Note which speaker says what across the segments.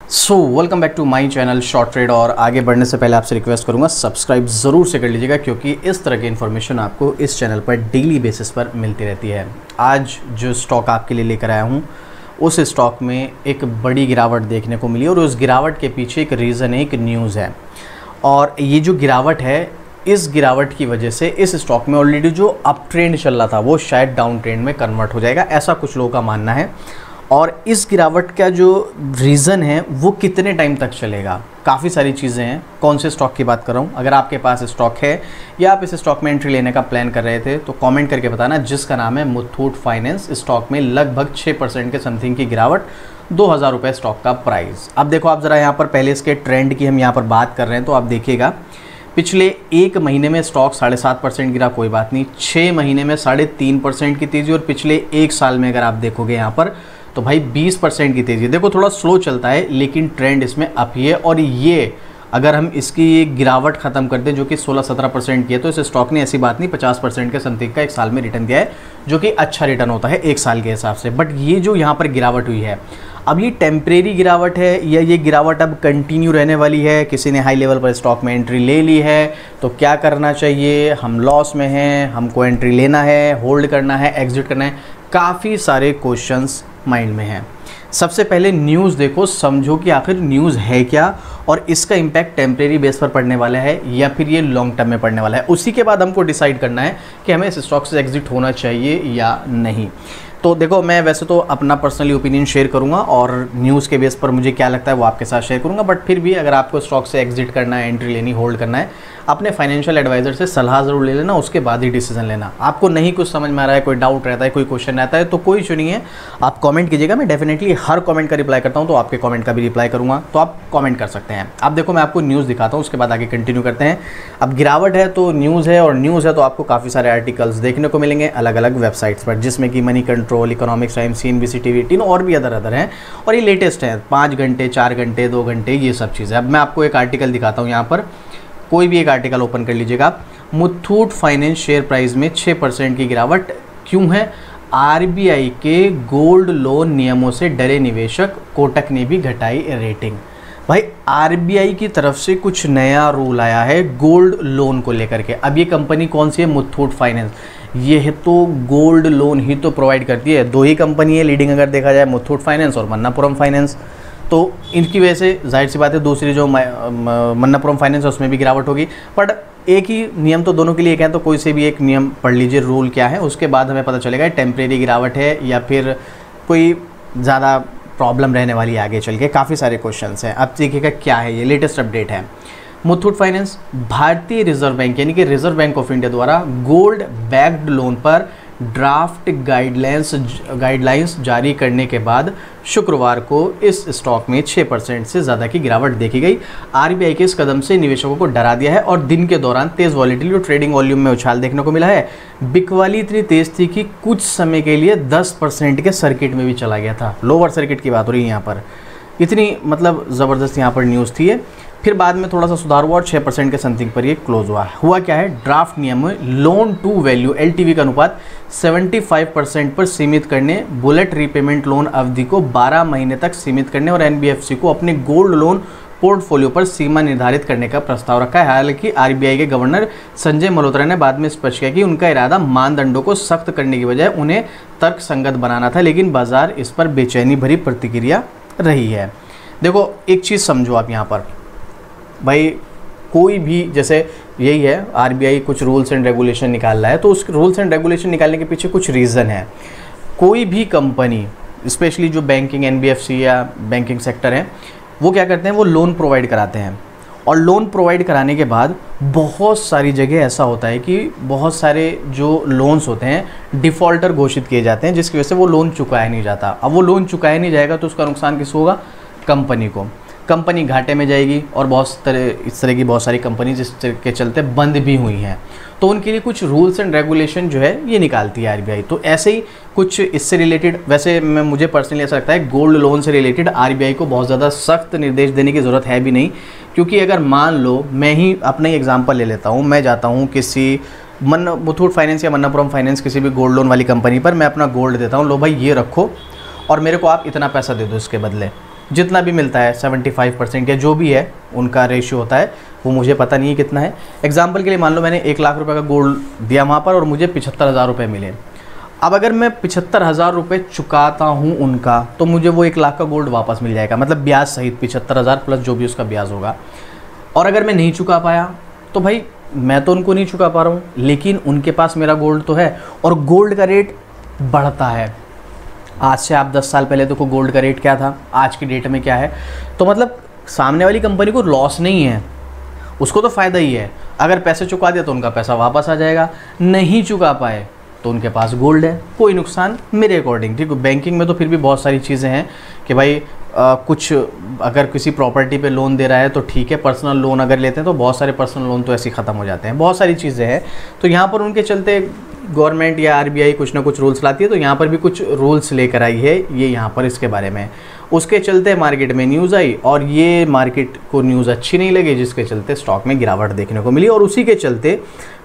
Speaker 1: Welcome back to my channel short trade. और आगे बढ़ने से पहले आपसे रिक्वेस्ट करूंगा सब्सक्राइब ज़रूर से कर लीजिएगा, क्योंकि इस तरह की इन्फॉर्मेशन आपको इस चैनल पर डेली बेसिस पर मिलती रहती है। आज जो स्टॉक आपके लिए लेकर आया हूं, उस स्टॉक में एक बड़ी गिरावट देखने को मिली और उस गिरावट के पीछे एक रीज़न है, एक न्यूज़ है। और ये जो गिरावट है, इस गिरावट की वजह से इस स्टॉक में ऑलरेडी जो अप ट्रेंड चल रहा था वो शायद डाउन ट्रेंड में कन्वर्ट हो जाएगा, ऐसा कुछ लोगों का मानना है। और इस गिरावट का जो रीज़न है वो कितने टाइम तक चलेगा, काफ़ी सारी चीज़ें हैं। कौन से स्टॉक की बात कर रहा हूँ, अगर आपके पास स्टॉक है या आप इस स्टॉक में एंट्री लेने का प्लान कर रहे थे तो कमेंट करके बताना, जिसका नाम है मुथूट फाइनेंस। स्टॉक में लगभग 6% के समथिंग की गिरावट, 2000 रुपये स्टॉक का प्राइस। अब देखो आप ज़रा यहाँ पर पहले इसके ट्रेंड की हम यहाँ पर बात कर रहे हैं तो आप देखिएगा पिछले एक महीने में स्टॉक 7.5% गिरा, कोई बात नहीं। 6 महीने में 3.5% की तेज़ी, और पिछले एक साल में अगर आप देखोगे यहाँ पर तो भाई 20% की तेज़ी। देखो थोड़ा स्लो चलता है लेकिन ट्रेंड इसमें अप ही है। और ये अगर हम इसकी गिरावट ख़त्म कर दें जो कि 16-17% की है, तो इस स्टॉक ने ऐसी बात नहीं 50% के समथिंग का एक साल में रिटर्न दिया है, जो कि अच्छा रिटर्न होता है एक साल के हिसाब से। बट ये जो यहाँ पर गिरावट हुई है, अब ये टेम्परेरी गिरावट है या ये गिरावट अब कंटिन्यू रहने वाली है? किसी ने हाई लेवल पर स्टॉक में एंट्री ले ली है तो क्या करना चाहिए? हम लॉस में हैं, हमको एंट्री लेना है, होल्ड करना है, एग्जिट करना है? काफ़ी सारे क्वेश्चंस माइंड में हैं। सबसे पहले न्यूज़ देखो, समझो कि आखिर न्यूज़ है क्या और इसका इम्पैक्ट टेम्परेरी बेस पर पड़ने वाला है या फिर ये लॉन्ग टर्म में पड़ने वाला है। उसी के बाद हमको डिसाइड करना है कि हमें इस स्टॉक से एग्जिट होना चाहिए या नहीं। तो देखो, मैं वैसे तो अपना पर्सनली ओपिनियन शेयर करूंगा और न्यूज़ के बेस पर मुझे क्या लगता है वो आपके साथ शेयर करूंगा। बट फिर भी अगर आपको स्टॉक से एग्जिट करना है, एंट्री लेनी, होल्ड करना है, अपने फाइनेंशियल एडवाइज़र से सलाह ज़रूर ले लेना, उसके बाद ही डिसीजन लेना। आपको नहीं कुछ समझ में आ रहा है, कोई डाउट रहता है, कोई क्वेश्चन रहता है तो कोई इशू नहीं है, आप कमेंट कीजिएगा। मैं डेफिनेटली हर कमेंट का रिप्लाई करता हूँ, तो आपके कमेंट का भी रिप्लाई करूँगा, तो आप कमेंट कर सकते हैं। अब देखो मैं आपको न्यूज़ दिखाता हूँ, उसके बाद आगे कंटिन्यू करते हैं। अब गिरावट है तो न्यूज़ है, और न्यूज़ है तो आपको काफ़ी सारे आर्टिकल्स देखने को मिलेंगे अलग अलग वेबसाइट्स पर, जिसमें कि money control, economics times, CNBC TV 18 और भी अदर हैं। और ये लेटेस्ट है, 5 घंटे, 4 घंटे, 2 घंटे, ये सब चीज़ें। अब मैं आपको एक आर्टिकल दिखाता हूँ, यहाँ पर कोई भी एक आर्टिकल ओपन कर लीजिएगा आप। मुथूट फाइनेंस शेयर प्राइस में 6% की गिरावट क्यों है? RBI के गोल्ड लोन नियमों से डरे निवेशक, कोटक ने भी घटाई रेटिंग। भाई RBI की तरफ से कुछ नया रूल आया है गोल्ड लोन को लेकर के। अब ये कंपनी कौन सी है? मुथूट फाइनेंस। ये तो गोल्ड लोन ही तो प्रोवाइड करती है। 2 ही कंपनी है लीडिंग अगर देखा जाए, मुथूट फाइनेंस और मन्नापुरम फाइनेंस। तो इनकी वजह से जाहिर सी बात है दूसरी जो मन्नापुरम फाइनेंस है उसमें भी गिरावट होगी। बट एक ही नियम तो दोनों के लिए एक है, तो कोई से भी एक नियम पढ़ लीजिए, रूल क्या है, उसके बाद हमें पता चलेगा टेम्परेरी गिरावट है या फिर कोई ज़्यादा प्रॉब्लम रहने वाली है आगे चल के। काफ़ी सारे क्वेश्चंस हैं। अब देखिएगा क्या है, ये लेटेस्ट अपडेट है। मुथूट फाइनेंस भारतीय रिजर्व बैंक यानी कि रिजर्व बैंक ऑफ इंडिया द्वारा गोल्ड बैक्ड लोन पर ड्राफ्ट गाइडलाइंस जारी करने के बाद शुक्रवार को इस स्टॉक में 6% से ज़्यादा की गिरावट देखी गई। RBI के इस कदम से निवेशकों को डरा दिया है और दिन के दौरान तेज़ वॉलेटिलिटी और ट्रेडिंग वॉल्यूम में उछाल देखने को मिला है। बिकवाली इतनी तेज़ थी कि कुछ समय के लिए 10% के सर्किट में भी चला गया था। लोअर सर्किट की बात हो रही है यहाँ पर, इतनी मतलब ज़बरदस्त यहाँ पर न्यूज़ थी ये। फिर बाद में थोड़ा सा सुधार हुआ और 6% के समथिंग पर ये क्लोज हुआ क्या है? ड्राफ्ट नियम में लोन टू वैल्यू LTV का अनुपात 75% पर सीमित करने, बुलेट रीपेमेंट लोन अवधि को 12 महीने तक सीमित करने और NBFC को अपने गोल्ड लोन पोर्टफोलियो पर सीमा निर्धारित करने का प्रस्ताव रखा है। हालांकि RBI के गवर्नर संजय मल्होत्रा ने बाद में स्पष्ट किया कि उनका इरादा मानदंडों को सख्त करने की बजाय उन्हें तर्कसंगत बनाना था, लेकिन बाजार इस पर बेचैनी भरी प्रतिक्रिया रही है। देखो एक चीज़ समझो आप यहाँ पर, भाई कोई भी, जैसे यही है RBI कुछ रूल्स एंड रेगुलेशन निकाल रहा है, तो उस रूल्स एंड रेगुलेशन निकालने के पीछे कुछ रीज़न है। कोई भी कंपनी, स्पेशली जो बैंकिंग NBFC या बैंकिंग सेक्टर है, वो क्या करते हैं, वो लोन प्रोवाइड कराते हैं। और लोन प्रोवाइड कराने के बाद बहुत सारी जगह ऐसा होता है कि बहुत सारे जो लोन्स होते हैं डिफ़ॉल्टर घोषित किए जाते हैं, जिसकी वजह से वो लोन चुकाया नहीं जाता। अब वो लोन चुकाया नहीं जाएगा तो उसका नुकसान किसको होगा? कंपनी को। कंपनी घाटे में जाएगी और इस तरह की बहुत सारी कंपनी जिसके चलते बंद भी हुई हैं, तो उनके लिए कुछ रूल्स एंड रेगुलेशन जो है ये निकालती है RBI। तो ऐसे ही कुछ इससे रिलेटेड, वैसे मुझे पर्सनली ऐसा लगता है गोल्ड लोन से रिलेटेड RBI को बहुत ज़्यादा सख्त निर्देश देने की ज़रूरत है भी नहीं। क्योंकि अगर मान लो, मैं ही अपना ही एग्जाम्पल ले लेता हूँ, मैं जाता हूँ किसी मुथूट फाइनेंस या मन्नापुरम फाइनेंस किसी भी गोल्ड लोन वाली कंपनी पर, मैं अपना गोल्ड देता हूँ, लो भाई ये रखो और मेरे को आप इतना पैसा दे दो इसके बदले। जितना भी मिलता है 75% या जो भी है उनका रेशियो होता है, वो मुझे पता नहीं है कितना है। एग्जाम्पल के लिए मान लो मैंने 1 लाख रुपए का गोल्ड दिया वहाँ पर और मुझे 75,000 रुपये मिले। अब अगर मैं 75,000 रुपये चुकाता हूँ उनका, तो मुझे वो 1 लाख का गोल्ड वापस मिल जाएगा, मतलब ब्याज सहित 75,000 प्लस जो भी उसका ब्याज होगा। और अगर मैं नहीं चुका पाया तो भाई मैं तो उनको नहीं चुका पा रहा हूँ, लेकिन उनके पास मेरा गोल्ड तो है और गोल्ड का रेट बढ़ता है। आज से आप 10 साल पहले देखो गोल्ड का रेट क्या था, आज की डेट में क्या है। तो मतलब सामने वाली कंपनी को लॉस नहीं है, उसको तो फ़ायदा ही है। अगर पैसे चुका दिया तो उनका पैसा वापस आ जाएगा, नहीं चुका पाए तो उनके पास गोल्ड है, कोई नुकसान मेरे अकॉर्डिंग। ठीक है, बैंकिंग में तो फिर भी बहुत सारी चीज़ें हैं कि भाई कुछ अगर किसी प्रॉपर्टी पे लोन दे रहा है तो ठीक है, पर्सनल लोन अगर लेते हैं तो बहुत सारे पर्सनल लोन तो ऐसे ही ख़त्म हो जाते हैं, बहुत सारी चीज़ें हैं। तो यहाँ पर उनके चलते गवर्नमेंट या आरबीआई कुछ ना कुछ रूल्स लाती है, तो यहाँ पर भी कुछ रूल्स लेकर आई है ये यहाँ पर इसके बारे में। उसके चलते मार्केट में न्यूज़ आई और ये मार्केट को न्यूज़ अच्छी नहीं लगी, जिसके चलते स्टॉक में गिरावट देखने को मिली और उसी के चलते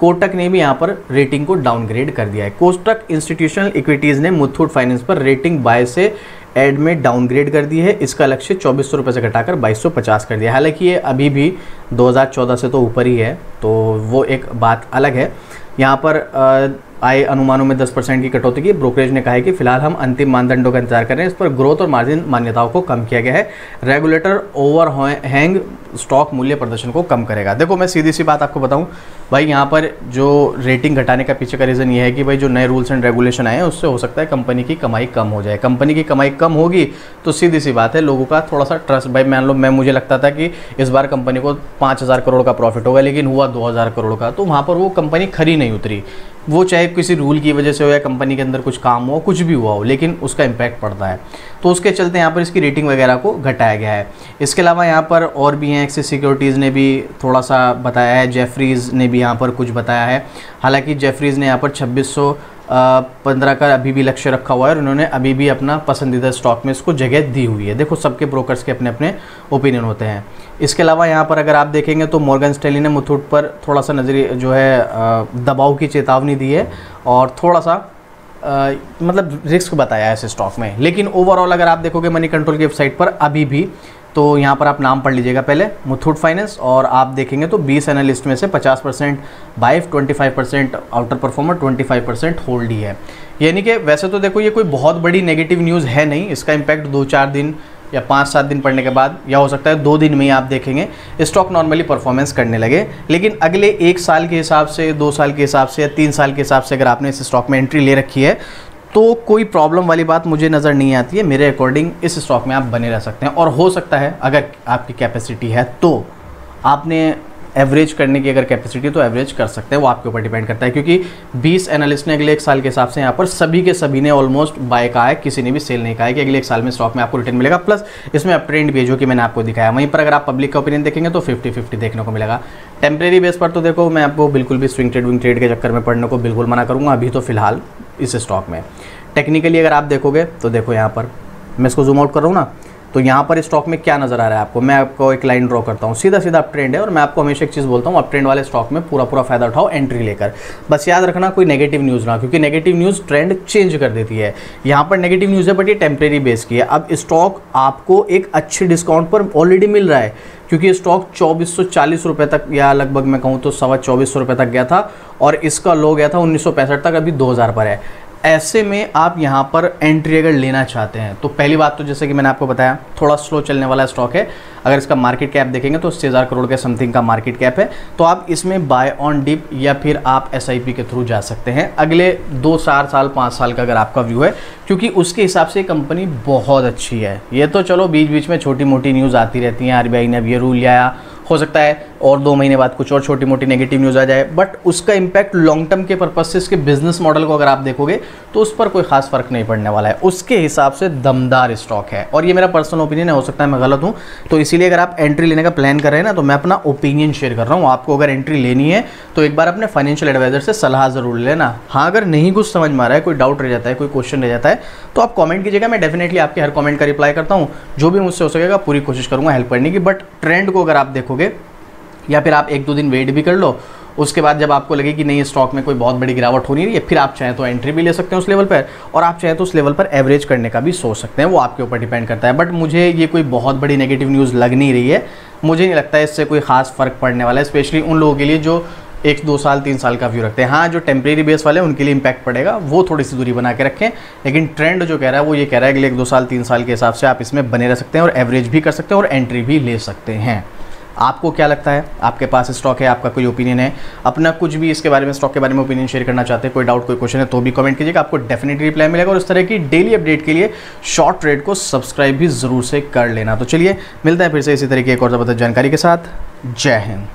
Speaker 1: कोटक ने भी यहाँ पर रेटिंग को डाउनग्रेड कर दिया है। कोटक इंस्टीट्यूशनल इक्विटीज़ ने मुथूट फाइनेंस पर रेटिंग बाय से एड में डाउनग्रेड कर दी है। इसका लक्ष्य 2400 रुपये से घटाकर 2250 कर दिया। हालांकि ये अभी भी 2014 से तो ऊपर ही है, तो वो एक बात अलग है। यहाँ पर आय अनुमानों में 10% की कटौती की। ब्रोकरेज ने कहा है कि फिलहाल हम अंतिम मानदंडों का इंतजार कर रहे हैं, इस पर ग्रोथ और मार्जिन मान्यताओं को कम किया गया है। रेगुलेटर ओवरहैंग स्टॉक मूल्य प्रदर्शन को कम करेगा। देखो मैं सीधी सी बात आपको बताऊं भाई, यहाँ पर जो रेटिंग घटाने का पीछे का रीज़न ये है कि भाई जो नए रूल्स एंड रेगुलेशन आए हैं उससे हो सकता है कंपनी की कमाई कम हो जाए। कंपनी की कमाई कम होगी तो सीधी सी बात है लोगों का थोड़ा सा ट्रस्ट, भाई मान लो मुझे लगता था कि इस बार कंपनी को 5,000 करोड़ का प्रॉफिट होगा, लेकिन हुआ 2,000 करोड़ का, तो वहाँ पर वो कंपनी खरी नहीं उतरी। वो चाहे किसी रूल की वजह से हो या कंपनी के अंदर कुछ काम हो, कुछ भी हुआ हो, लेकिन उसका इम्पैक्ट पड़ता है। तो उसके चलते यहाँ पर इसकी रेटिंग वगैरह को घटाया गया है। इसके अलावा यहाँ पर और भी हैं, एक्सिस सिक्योरिटीज़ ने भी थोड़ा सा बताया है, जेफरीज़ ने भी यहाँ पर कुछ बताया है। हालांकि जेफरीज़ ने यहाँ पर 2615 का अभी भी लक्ष्य रखा हुआ है और उन्होंने अभी भी अपना पसंदीदा स्टॉक में इसको जगह दी हुई है। देखो सबके ब्रोकर्स के अपने अपने ओपिनियन होते हैं। इसके अलावा यहाँ पर अगर आप देखेंगे तो मॉर्गन स्टैनली ने मुथूट पर थोड़ा सा नजरिए जो है दबाव की चेतावनी दी है और थोड़ा सा मतलब रिस्क बताया है इस स्टॉक में। लेकिन ओवरऑल अगर आप देखोगे मनी कंट्रोल की वेबसाइट पर अभी भी, तो यहाँ पर आप नाम पढ़ लीजिएगा पहले मुथूट फाइनेंस, और आप देखेंगे तो 20 एनालिस्ट में से 50% बाय, 25% आउटर परफॉर्मर, 25% होल्ड ही है। यानी कि वैसे तो देखो ये कोई बहुत बड़ी नेगेटिव न्यूज़ है नहीं, इसका इम्पैक्ट 2-4 दिन या 5-7 दिन पढ़ने के बाद, या हो सकता है 2 दिन में ही आप देखेंगे स्टॉक नॉर्मली परफॉर्मेंस करने लगे। लेकिन अगले 1 साल के हिसाब से, 2 साल के हिसाब से या 3 साल के हिसाब से अगर आपने इस स्टॉक में एंट्री ले रखी है तो कोई प्रॉब्लम वाली बात मुझे नज़र नहीं आती है। मेरे अकॉर्डिंग इस स्टॉक में आप बने रह सकते हैं और हो सकता है अगर आपकी कैपेसिटी है तो आपने एवरेज करने की अगर कैपेसिटी तो एवरेज कर सकते हैं, वो आपके ऊपर डिपेंड करता है। क्योंकि 20 एनालिस्ट ने अगले 1 साल के हिसाब से यहाँ पर सभी के सभी ने ऑलमोस्ट बाय कहा है, किसी ने भी सेल नहीं कहा है कि अगले 1 साल में स्टॉक में आपको रिटर्न मिलेगा। प्लस इसमें अप ट्रेंड भी है जो कि मैंने आपको दिखाया। वहीं पर अगर आप पब्लिक का ओपिनियन देखेंगे तो 50-50 देखने को मिलेगा। टेम्परेरी बेस पर तो देखो मैं आपको बिल्कुल भी स्विंग ट्रेड के चक्कर में पढ़ने को बिल्कुल मना करूँगा अभी तो फिलहाल इस स्टॉक में। टेक्निकली अगर आप देखोगे तो देखो यहाँ पर मैं इसको जूम आउट कर रहा हूँ ना, तो यहाँ पर स्टॉक में क्या नज़र आ रहा है आपको, मैं आपको एक लाइन ड्रॉ करता हूँ, सीधा सीधा अप ट्रेंड है। और मैं आपको हमेशा एक चीज़ बोलता हूँ, अप ट्रेंड वाले स्टॉक में पूरा फ़ायदा उठाओ एंट्री लेकर। बस याद रखना कोई नेगेटिव न्यूज़ ना, क्योंकि नेगेटिव न्यूज़ ट्रेंड चेंज कर देती है। यहाँ पर नेगेटिव न्यूज़ है बट ये टेम्परेरी बेस की है। अब स्टॉक आपको एक अच्छे डिस्काउंट पर ऑलरेडी मिल रहा है, क्योंकि स्टॉक 2440 रुपये तक, या लगभग मैं कहूँ तो 2425 रुपये तक गया था और इसका लो गया था 1965 तक, अभी 2000 पर है। ऐसे में आप यहाँ पर एंट्री अगर लेना चाहते हैं तो पहली बात तो जैसे कि मैंने आपको बताया थोड़ा स्लो चलने वाला स्टॉक है। अगर इसका मार्केट कैप देखेंगे तो 6000 करोड़ के समथिंग का मार्केट कैप है, तो आप इसमें बाय ऑन डिप या फिर आप SIP के थ्रू जा सकते हैं अगले 2-4 साल 5 साल का अगर आपका व्यू है, क्योंकि उसके हिसाब से कंपनी बहुत अच्छी है। ये तो चलो बीच बीच में छोटी मोटी न्यूज़ आती रहती हैं, RBI ने अब ये रूल लाया, हो सकता है और 2 महीने बाद कुछ और छोटी मोटी नेगेटिव न्यूज़ आ जाए, बट उसका इम्पैक्ट लॉन्ग टर्म के पर्पज से इसके बिजनेस मॉडल को अगर आप देखोगे तो उस पर कोई खास फर्क नहीं पड़ने वाला है। उसके हिसाब से दमदार स्टॉक है और ये मेरा पर्सनल ओपिनियन है, हो सकता है मैं गलत हूँ। तो इसीलिए अगर आप एंट्री लेने का प्लान कर रहे हैं ना, तो मैं अपना ओपिनियन शेयर कर रहा हूँ। आपको अगर एंट्री लेनी है तो एक बार अपने फाइनेंशियल एडवाइजर से सलाह ज़रूर लेना। हाँ, अगर नहीं कुछ समझ में आ रहा है, कोई डाउट रह जाता है, कोई क्वेश्चन रह जाता है, तो आप कमेंट कीजिएगा। मैं डेफिनेटली आपके हर कमेंट का रिप्लाई करता हूँ, जो भी मुझसे हो सकेगा पूरी कोशिश करूँगा हेल्प करने की। बट ट्रेंड को अगर आप देखोगे या फिर आप 1-2 दिन वेट भी कर लो उसके बाद जब आपको लगे कि नहीं स्टॉक में कोई बहुत बड़ी गिरावट हो नहीं रही है, फिर आप चाहें तो एंट्री भी ले सकते हैं उस लेवल पर, और आप चाहें तो उस लेवल पर एवरेज करने का भी सोच सकते हैं, वो आपके ऊपर डिपेंड करता है। बट मुझे ये कोई बहुत बड़ी नेगेटिव न्यूज़ लग नहीं रही है, मुझे नहीं लगता है इससे कोई खास फ़र्क पड़ने वाला है, स्पेशली उन लोगों के लिए जो 1-2 साल 3 साल का व्यू रखते हैं। हाँ, जो टेम्परेरी बेस वाले हैं उनके लिए इंपैक्ट पड़ेगा, वो थोड़ी सी दूरी बना के रखें, लेकिन ट्रेंड जो कह रहा है वो ये कह रहा है कि 1-2 साल 3 साल के हिसाब से आप इसमें बने रह सकते हैं और एवरेज भी कर सकते हैं और एंट्री भी ले सकते हैं। आपको क्या लगता है? आपके पास स्टॉक है, आपका कोई ओपिनियन है, अपना कुछ भी इसके बारे में, स्टॉक के बारे में ओपिनियन शेयर करना चाहते हैं, कोई डाउट कोई क्वेश्चन है तो भी कमेंट कीजिएगा, आपको डेफिनेटली रिप्लाई मिलेगा। और इस तरह की डेली अपडेट के लिए शॉर्ट ट्रेड को सब्सक्राइब भी ज़रूर से कर लेना। तो चलिए मिलता है फिर से इसी तरीके एक और ज़बरदस्त जानकारी के साथ। जय हिंद।